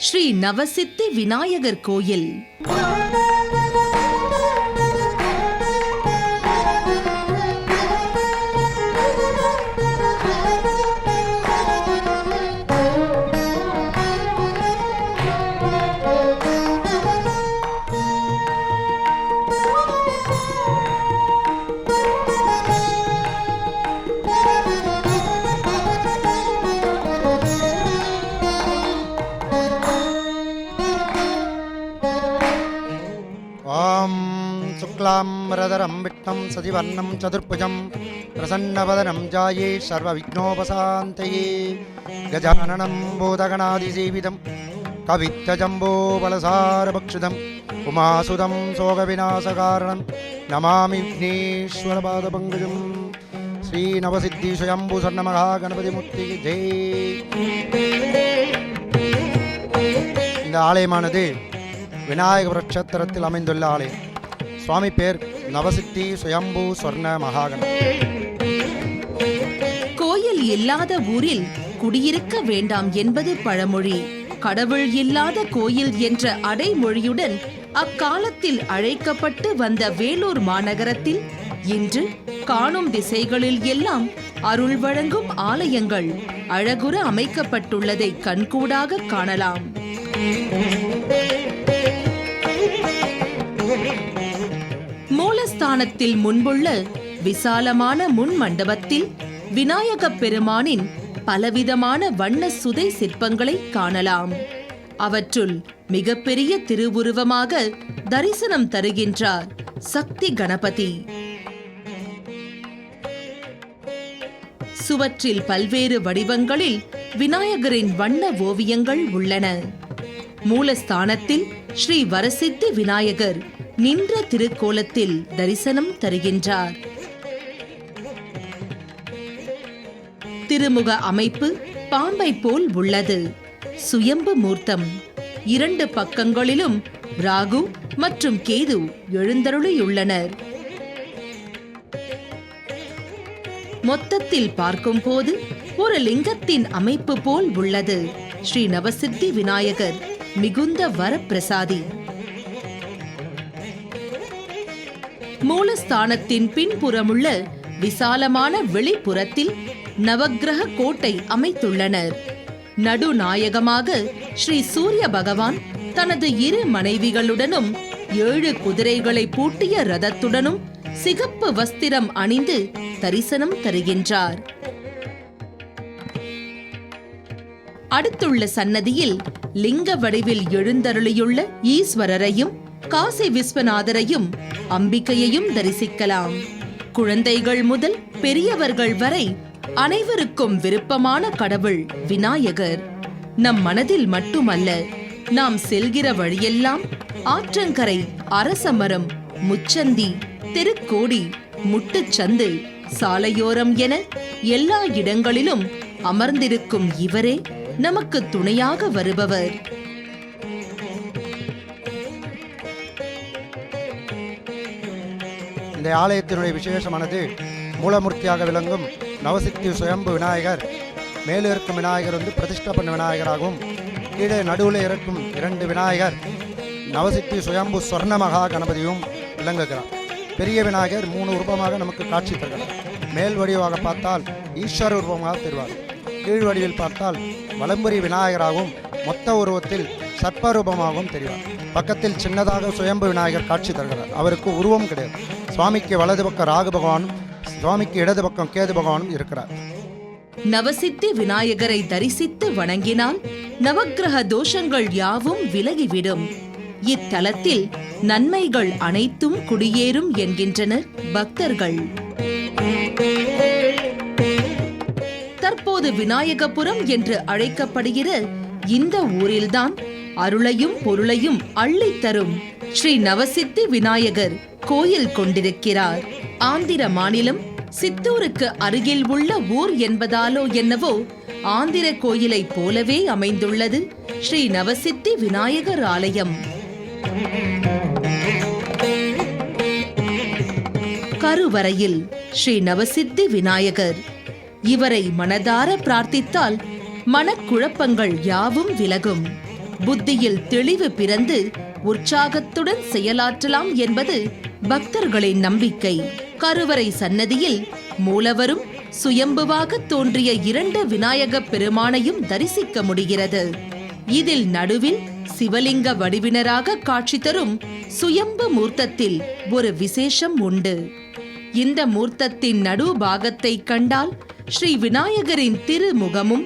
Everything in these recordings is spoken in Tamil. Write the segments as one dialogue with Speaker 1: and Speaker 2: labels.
Speaker 1: ஸ்ரீ நவசித்தி விநாயகர் கோயில்.
Speaker 2: शुक्लाम्बरधरं विष्णुं सजिवर्णं चतुर्भुजं प्रसन्नवदनं ध्याये सर्वविघ्नोपशान्तये गजाननं भूतगणादिसेवितं कवित्तजम्बोबलसारभक्षितम् उमासुतं शोकविनाशकारणं नमामि विघ्नेश्वरपादपङ्कजं श्रीनवसिद्धिस्वयम्भूस्वर्णमहागणपतिमूर्तिக்கு ஜெய். இந்த ஆலயமானது விநாயகபுர க்ஷேத்திரத்தில் அமைந்துள்ள ஆலயம். சுவாமி பேர் நவசித்தி சுயம்பு சொர்ண மகாகணபதி.
Speaker 1: கோயில் இல்லாத ஊரில் குடியிருக்க வேண்டாம் என்பது பழமொழி. கடவுள் இல்லாத கோயில் என்ற அடைமொழியுடன் அக்காலத்தில் அழைக்கப்பட்டு வந்த வேலூர் மாநகரத்தில் இன்று காணும் திசைகளில் எல்லாம் அருள் வழங்கும் ஆலயங்கள் அழகுற அமைக்கப்பட்டுள்ளதை கண்கூடாக காணலாம். மூலஸ்தானத்தில் முன்புள்ள விசாலமான முன் மண்டபத்தில் விநாயகப் பெருமானின் பலவிதமான வண்ண சுதை சிற்பங்களை காணலாம். அவற்றுள் மிகப்பெரிய திருவுருவமாக தரிசனம் தருகின்றார் சக்தி கணபதி. சுவற்றில் பல்வேறு வடிவங்களில் விநாயகரின் வண்ண ஓவியங்கள் உள்ளன. மூலஸ்தானத்தில் ஸ்ரீ வரசித்தி விநாயகர் நின்ற திருக்கோலத்தில் தரிசனம் தருகின்றார். திருமுக அமைப்பு பாம்பை போல் உள்ளது. சுயம்பு மூர்த்தம். இரண்டு பக்கங்களிலும் ராகு மற்றும் கேது எழுந்தருளியுள்ளனர். மொத்தத்தில் பார்க்கும் போது ஒரு லிங்கத்தின் அமைப்பு போல் உள்ளது. ஸ்ரீ நவசித்தி விநாயகர் மிகுந்த வரப்பிரசாதி. மூலஸ்தானத்தின் பின்புறமுள்ள விசாலமான வெளிப்புறத்தில் நவக்கிரக கோட்டை அமைத்துள்ளனர். நடுநாயகமாக ஸ்ரீ சூரிய பகவான் தனது இரு மனைவிகளுடனும் 7 குதிரைகளை பூட்டிய ரதத்துடனும் சிகப்பு வஸ்திரம் அணிந்து தரிசனம் தருகின்றார். அடுத்துள்ள சன்னதியில் லிங்க வடிவில் எழுந்தருளியுள்ள ஈஸ்வரரையும் காசி விஸ்வநாதரையும் அம்பிகையையும் தரிசிக்கலாம். குழந்தைகள் முதல் பெரியவர்கள் வரை அனைவருக்கும் விருப்பமான கடவுள் விநாயகர். நம் மனதில் மட்டுமல்ல, நாம் செல்கிற வழியெல்லாம் ஆற்றங்கரை, அரசமரம், முச்சந்தி, தெருக்கோடி, முட்டுச்சந்து, சாலையோரம் என எல்லா இடங்களிலும் அமர்ந்திருக்கும் இவரே நமக்கு துணையாக வருபவர்.
Speaker 2: இந்த ஆலயத்தினுடைய விசேஷமானது மூலமூர்த்தியாக விளங்கும் நவசித்தி சுயம்பு விநாயகர். மேலே இருக்கும் விநாயகர் பிரதிஷ்டை பண்ண விநாயகராகவும், கீழே நடுவில் இருக்கும் 2 விநாயகர் நவசித்தி சுயம்பு சொர்ண மகா கணபதியும் விளங்குகிறார். பெரிய விநாயகர் 3 உருவமாக நமக்கு காட்சி தருகிறார். மேல் வடிவாக பார்த்தால் ஈஸ்வர உருவமாக தருவார். கீழ் வடிவில் பார்த்தால் வலம்புரி விநாயகராகவும் மொத்த உருவத்தில் சர்ப்பரூபமாகவும் தெரிவார். பக்கத்தில் சின்னதாக சுயம்பு விநாயகர் காட்சி தருகிறார். அவருக்கு உருவம் கிடையாது. சுவாமிக்கு வலது பக்கம் ராகு பகவானும், சுவாமிக்கு இடது பக்கம் கேது பகவானும் இருக்கிறார்.
Speaker 1: நவசித்தி விநாயகரை தரிசித்து வணங்கினால் நவக்கிரக தோஷங்கள் யாவும் விலகிவிடும். இத்தலத்தில் நன்மைகள் அனைத்தும் குடியேறும் என்கின்றனர் பக்தர்கள். தற்போது விநாயகபுரம் என்று அழைக்கப்படுகிற இந்த ஊரில்தான் அருளையும் பொருளையும் அள்ளித் தரும் ஸ்ரீ நவசித்தி விநாயகர் கோயில் கொண்டிருக்கிறார். ஆந்திர மாநிலம் சித்தூருக்கு அருகில் உள்ள ஊர் என்பதாலோ என்னவோ ஆந்திர கோயிலை போலவே அமைந்துள்ளது ஸ்ரீ நவசித்தி விநாயகர் ஆலயம். கருவறையில் ஸ்ரீ நவசித்தி விநாயகர். இவரை மனதார பிரார்த்தித்தால் மனக்குழப்பங்கள் யாவும் விலகும். புத்தியில் தெளிவு பிறந்து உற்சாகத்துடன் செயலாற்றலாம் என்பது பக்தர்களின் நம்பிக்கை. கருவறை சன்னதியில் மூலவரும் சுயம்புவாக தோன்றிய 2 விநாயகப் பெருமானையும் தரிசிக்க முடிகிறது. இதில் நடுவில் சிவலிங்க வடிவினராக காட்சி தரும் சுயம்பு மூர்த்தத்தில் ஒரு விசேஷம் உண்டு. இந்த மூர்த்தத்தின் நடு பாகத்தை கண்டால் ஸ்ரீ விநாயகரின் திருமுகமும்,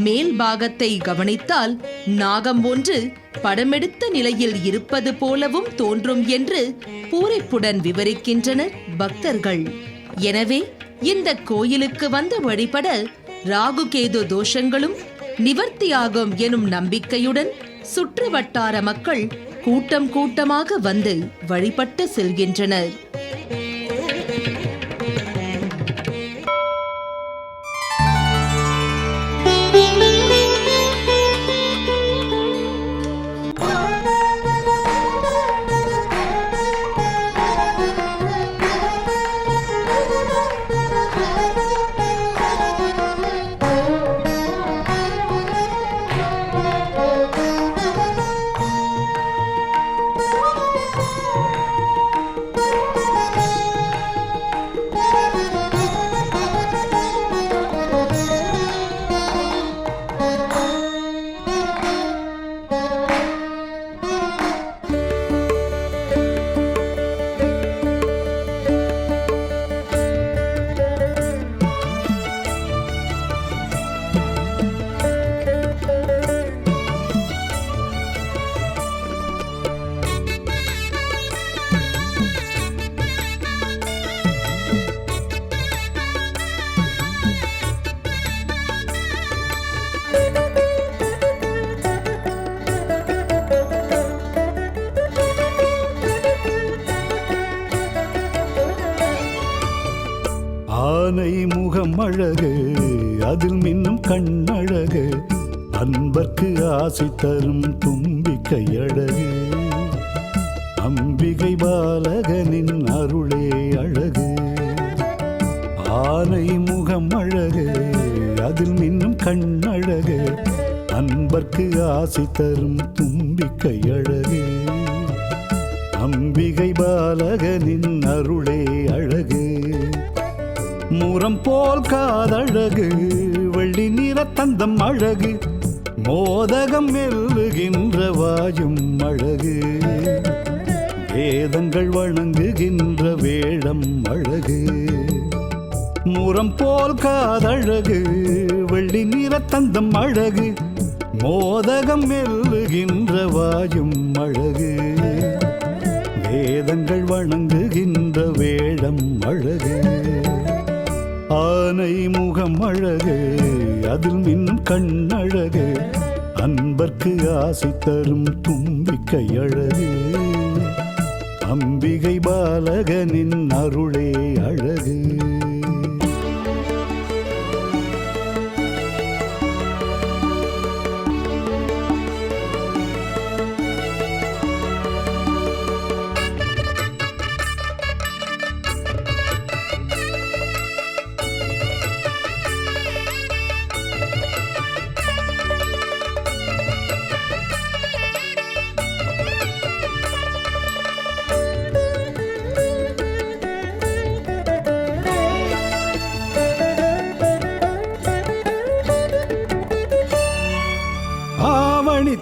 Speaker 1: மேல் பாகத்தை கவனித்தால் நாகம் ஒன்று படமெடுத்த நிலையில் இருப்பது போலவும் தோன்றும் என்று பூரிப்புடன் விவரிக்கின்றனர் பக்தர்கள். எனவே இந்த கோயிலுக்கு வந்து வழிபட ராகுகேது தோஷங்களும் நிவர்த்தியாகும் எனும் நம்பிக்கையுடன் சுற்று வட்டார மக்கள் கூட்டம் கூட்டமாக வந்து வழிபட்டு செல்கின்றனர்.
Speaker 3: ஆனை முகம் அழகு, அதில் மின்னும் கண்ணழகு, அன்பர்க்கு ஆசை தரும் தும்பிக்கை அழகு. அம்பிகை பாலகனின் அருளே அழகு. ஆனை முகம் அழகு, அதில் மின்னும் கண்ணழகு, அன்பர்க்கு ஆசை தரும் தும்பிக்கை அழகு. அம்பிகை பாலகனின் அருளே அழகு. முரம் போல் காதழகு, வெள்ளி நிற தந்தம் அழகு, மோதகம் மெல்லுகின்ற வாயும் அழகு. வேதங்கள் வணங்குகின்ற வேடம் அழகு. முரம் போல் காதழகு, வெள்ளி நிற தந்தம் அழகு, மோதகம் மெல்லுகின்ற வாயும் அழகு. வேதங்கள் வணங்குகின்ற வேடம் அழகு. ஆனை முகம் அழகு, அதில் மின்னும் கண்ணழகு, அன்பர்க்கு ஆசை தரும் தும்பிக்கை அழகு. அம்பிகை பாலகனின் அருளே அழகு.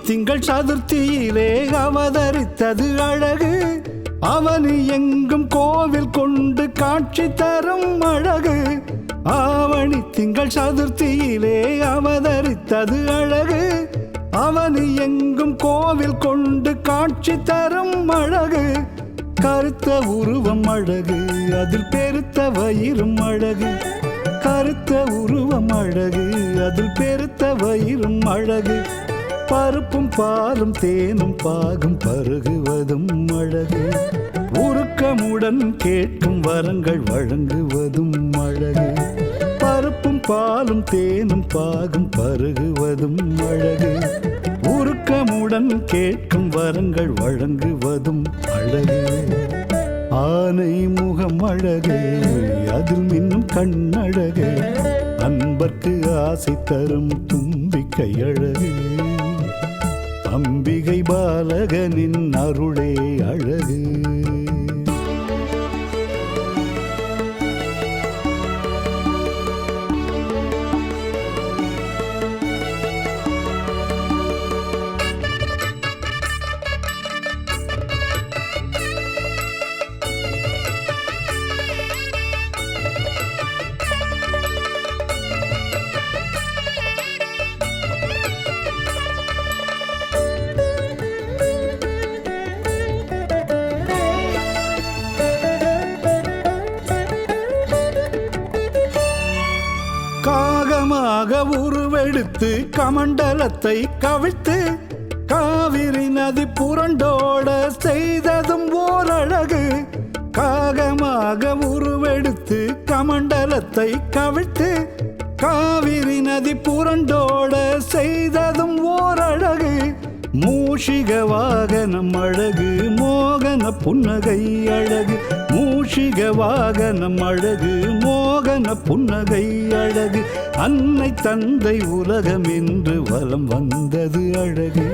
Speaker 3: திங்கள் சதுர்த்தியிலே அவதரித்தது அழகு. அவனி எங்கும் கோவில் கொண்டு காட்சி தரும் அழகு. ஆவணி திங்கள் சதுர்த்தியிலே அவதரித்தது அழகு. அவனி எங்கும் கோவில் கொண்டு காட்சி தரும் அழகு. கருத்த உருவம் அழகு, அதில் பெருத்த வயிறும் அழகு. கருத்த உருவம் அழகு, அதில் பெருத்த வயிறும் அழகு. பருப்பும் பாலும் தேனும் பாகும் பருகுவதும் அழகு. உருக்கமுடன் கேட்கும் வரங்கள் வழங்குவதும் அழகு. பருப்பும் பாலும் தேனும் பாகும் பருகுவதும் அழகு. உருக்கமுடன் கேட்கும் வரங்கள் வழங்குவதும் அழகு. ஆனை முகம் அழகு, அதில் மின்னும் கண்ணழகு, அன்பர்க்கு ஆசை தரும் தும்பிக்கை அழகு. அம்பிகை பாலகனின் அருளே அழகு. காகமாக உருவெடுத்து கமண்டலத்தை கவிழ்த்து காவிரி நதி புரண்டோட செய்ததும் ஓர் அழகு. காகமாக உருவெடுத்து கமண்டலத்தை கவிழ்த்து காவிரி நதி புரண்டோட செய்ததும் ஓர் அழகு. மூஷிக வாகனம் அழகு, மோகன புன்னகை அழகு. மூஷிக வாகனம் அழகு, மோகன புன்னகை அழகு. அன்னை தந்தை உலகம் என்று வலம் வந்தது அழகு.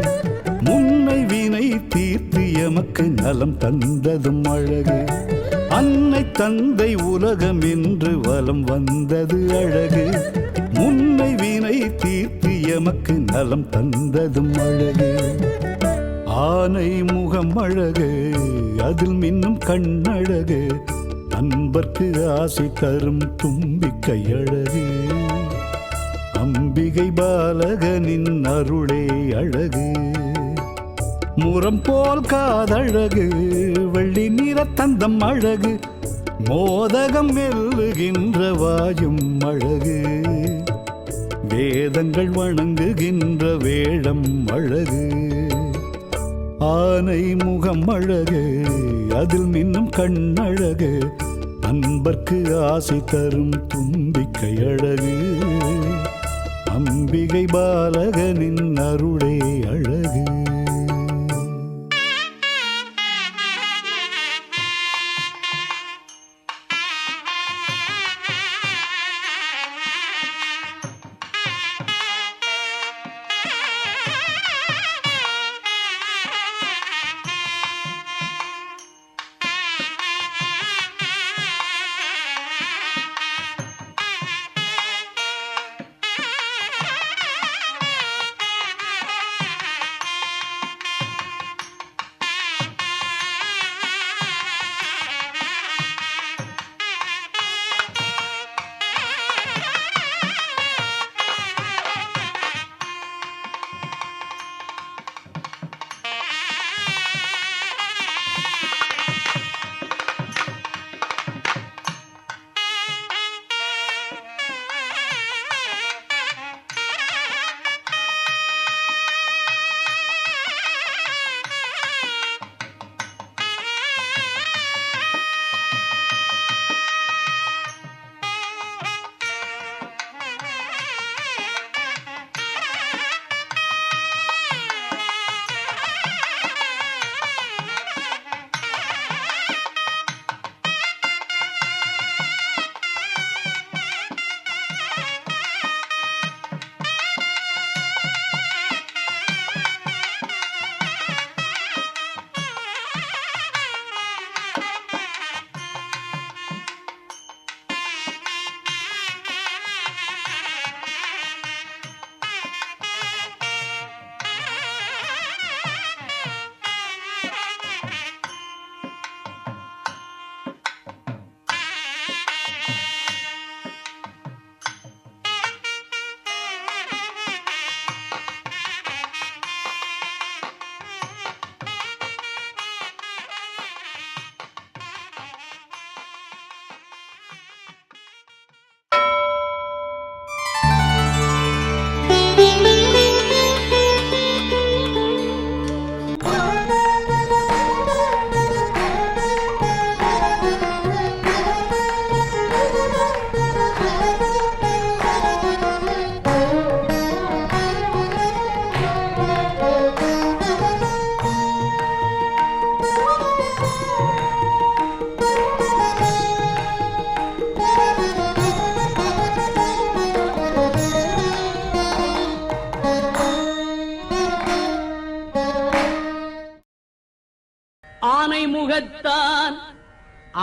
Speaker 3: முன்னை வினை தீர்த்து எமக்கு நலம் தந்ததும் அழகு. அன்னை தந்தை உலகம் என்று வலம் வந்தது அழகு. முன்னை வினை தீர்த்து எமக்கு நலம் தந்ததும் அழகு. ஆனை முகம் அழகு, அதில் மின்னும் கண்ணழகு. அன்பர்க்கு ஆசை தரும் தும்பிக்கை அழகு. அம்பிகை பாலகனின் அருளே அழகு. முரம் போல் காதழகு, வெள்ளி நிற தந்தம் அழகு. மோதகம் மெல்லுகின்ற வாயும் அழகு. வேதங்கள் வணங்குகின்ற வேடம் அழகு. ஆனை முகம் அழகு, அதில் மின்னும் கண்ணழகு. அன்பர்க்கு ஆசை தரும் தும்பிக்கை அழகு. அம்பிகை பாலகனின் அருளே அழகு.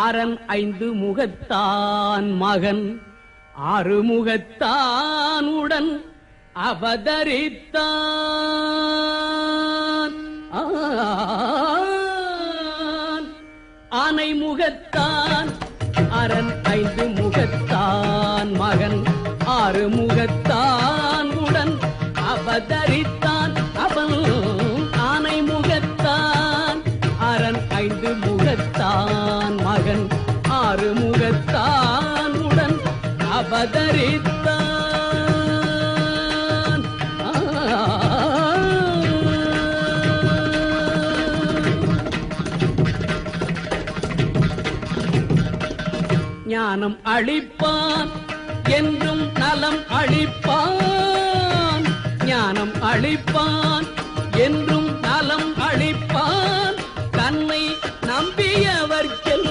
Speaker 4: அரண் 5 முகத்தான் மகன் 6 முகத்தான் உடன் அவதரித்தான். ஆனை முகத்தான் அரண் 5 முகத்தான் மகன் 6 முகத்தான் உடன் அவதரித்தான். அவன் ஆனை முகத்தான் அரண் 5 முகத்தான் மகன் 6 முகத்தான் உடன் அவதரித்தான். ஞானம் அளிப்பான் என்றும் நலம் அளிப்பான். ஞானம் அளிப்பான் என்றும் நலம் அளிப்பான். தன்னை நம்பியவர்க்கெல்லாம்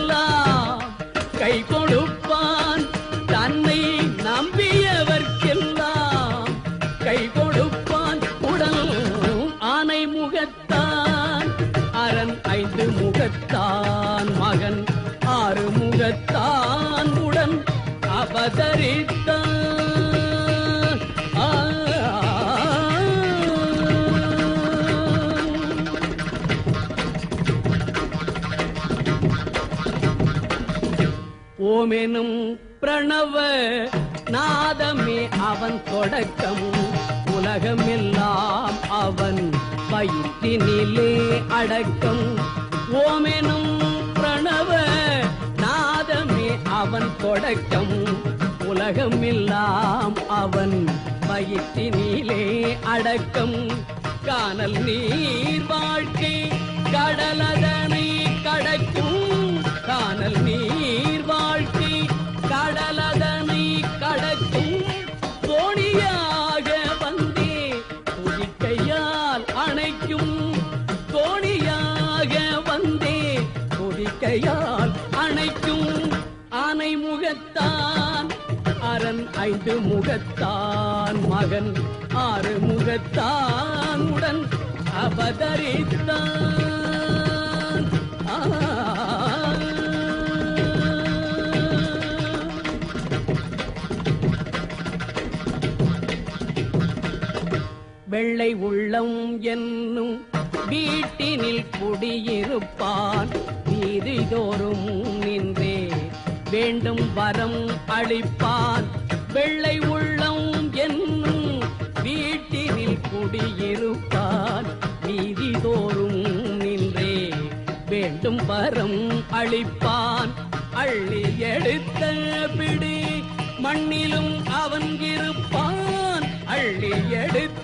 Speaker 4: கை கொடுப்பான். தன்னை நம்பியவர்க்கெல்லாம் கை கொடுப்பான். உடல் ஆனை முகத்தான் அரண் 5 முகத்தான் மகன் 6 முகத்தான் உடன் அவதரித்தான். ஓமெனும் பிரணவ நாதமே அவன் தொடக்கம். உலகமெல்லாம் அவன் வயிற்றினிலே அடக்கம். ஓமெனும் பிரணவ நாதமே அவன் தொடக்கம். உலகமெல்லாம் அவன் வயிற்றினிலே அடக்கம். கானல் நீர் வாழ்க்கை கடலதனை கடக்கும். கானல் நீர் வாழ்க்கை கடலதனை கடக்கும். தோணியாக வந்தே துதிக்கையால் அணைக்கும். தோணியாக வந்தே துதிக்கையால் அணைக்கும். ஆனை முகத்தான் அரண் 5 முகத்தான் மகன் 6 முகத்தான் உடன் அவதரித்தான். வெள்ளை உள்ளம் என்னும் வீட்டினில் குடியிருப்பான். வீதிதோறும் நின்றே வேண்டும் வரம் அளிப்பான். வெள்ளை உள்ளம் என்னும் வீட்டினில் குடியிருப்பான். வீதிதோறும் நின்றே வேண்டும் வரம் அளிப்பான். அள்ளி எடுத்த பிடி மண்ணிலும் அவன் இருப்பான். அள்ளி எடுத்த